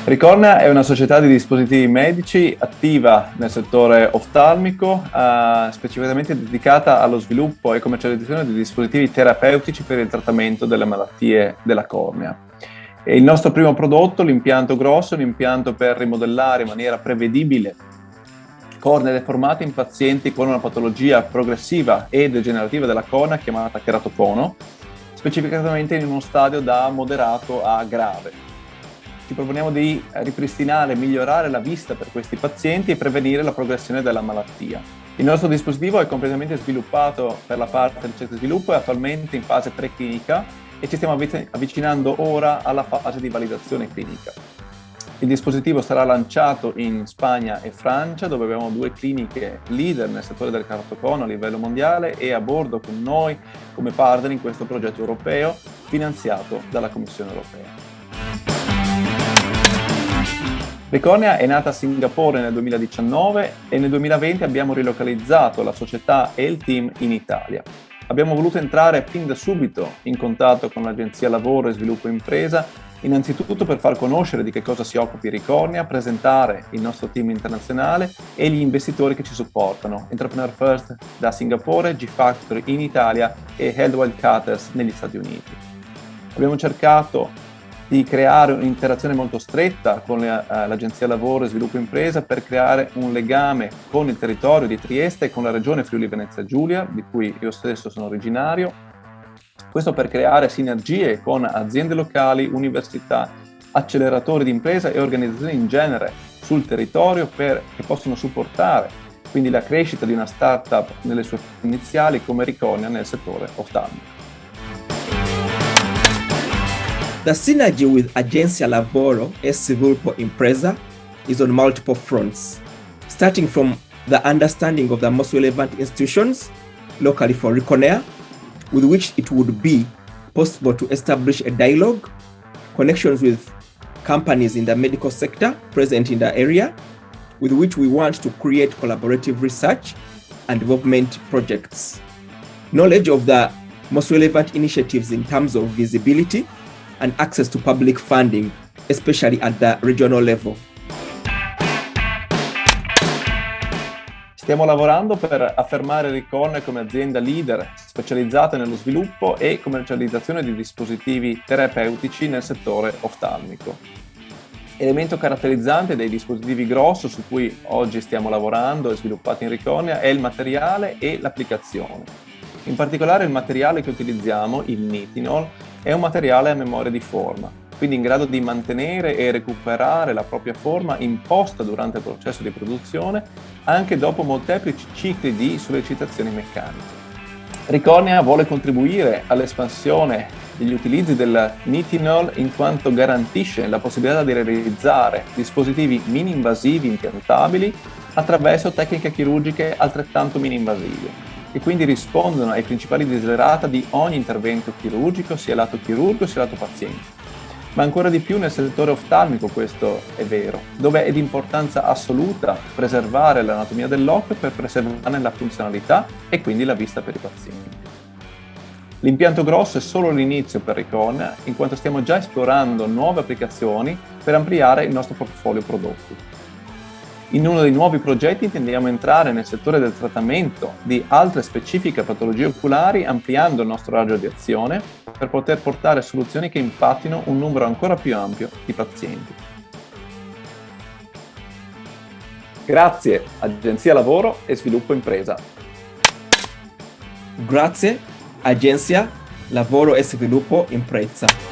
Ricornia è una società di dispositivi medici attiva nel settore oftalmico, specificamente dedicata allo sviluppo e commercializzazione di dispositivi terapeutici per il trattamento delle malattie della cornea. E il nostro primo prodotto, l'impianto grosso, è un impianto per rimodellare in maniera prevedibile cornee deformate in pazienti con una patologia progressiva e degenerativa della cornea chiamata keratocono, specificatamente in uno stadio da moderato a grave. Ci proponiamo di ripristinare e migliorare la vista per questi pazienti e prevenire la progressione della malattia. Il nostro dispositivo è completamente sviluppato per la parte del ricerca e sviluppo, è attualmente in fase preclinica e ci stiamo avvicinando ora alla fase di validazione clinica. Il dispositivo sarà lanciato in Spagna e Francia, dove abbiamo 2 cliniche leader nel settore del keratocono a livello mondiale e a bordo con noi come partner in questo progetto europeo finanziato dalla Commissione europea. Ricornia è nata a Singapore nel 2019 e nel 2020 abbiamo rilocalizzato la società e il team in Italia. Abbiamo voluto entrare fin da subito in contatto con l'Agenzia Lavoro e Sviluppo Impresa, innanzitutto per far conoscere di che cosa si occupi Ricornia, presentare il nostro team internazionale e gli investitori che ci supportano, Entrepreneur First da Singapore, G-Factory in Italia e Healthwell Cutters negli Stati Uniti. Abbiamo cercato di creare un'interazione molto stretta con l'Agenzia Lavoro e Sviluppo Impresa per creare un legame con il territorio di Trieste e con la regione Friuli Venezia Giulia, di cui io stesso sono originario. Questo per creare sinergie con aziende locali, università, acceleratori di impresa e organizzazioni in genere sul territorio che possono supportare quindi la crescita di una startup nelle sue iniziali come Ricornia nel settore oftalmico. The synergy with Agenzia Lavoro e Sviluppo Impresa is on multiple fronts, starting from the understanding of the most relevant institutions locally for Ricornia, with which it would be possible to establish a dialogue, connections with companies in the medical sector present in the area, with which we want to create collaborative research and development projects, knowledge of the most relevant initiatives in terms of visibility, and access to public funding, especially at the regional level. Stiamo lavorando per affermare Ricornia come azienda leader specializzata nello sviluppo e commercializzazione di dispositivi terapeutici nel settore oftalmico. Elemento caratterizzante dei dispositivi grosso su cui oggi stiamo lavorando e sviluppati in Ricornia è il materiale e l'applicazione. In particolare il materiale che utilizziamo, il nitinol, è un materiale a memoria di forma, quindi in grado di mantenere e recuperare la propria forma imposta durante il processo di produzione anche dopo molteplici cicli di sollecitazioni meccaniche. Ricornia vuole contribuire all'espansione degli utilizzi del nitinol in quanto garantisce la possibilità di realizzare dispositivi mini-invasivi impiantabili attraverso tecniche chirurgiche altrettanto mini-invasive, e quindi rispondono ai principali desiderata di ogni intervento chirurgico, sia lato chirurgo sia lato paziente. Ma ancora di più nel settore oftalmico questo è vero, dove è di importanza assoluta preservare l'anatomia dell'occhio per preservarne la funzionalità e quindi la vista per i pazienti. L'impianto grosso è solo l'inizio per Ricornia, in quanto stiamo già esplorando nuove applicazioni per ampliare il nostro portfolio prodotti. In uno dei nuovi progetti intendiamo entrare nel settore del trattamento di altre specifiche patologie oculari, ampliando il nostro raggio di azione per poter portare soluzioni che impattino un numero ancora più ampio di pazienti. Grazie Agenzia Lavoro e Sviluppo Impresa. Grazie Agenzia Lavoro e Sviluppo Impresa.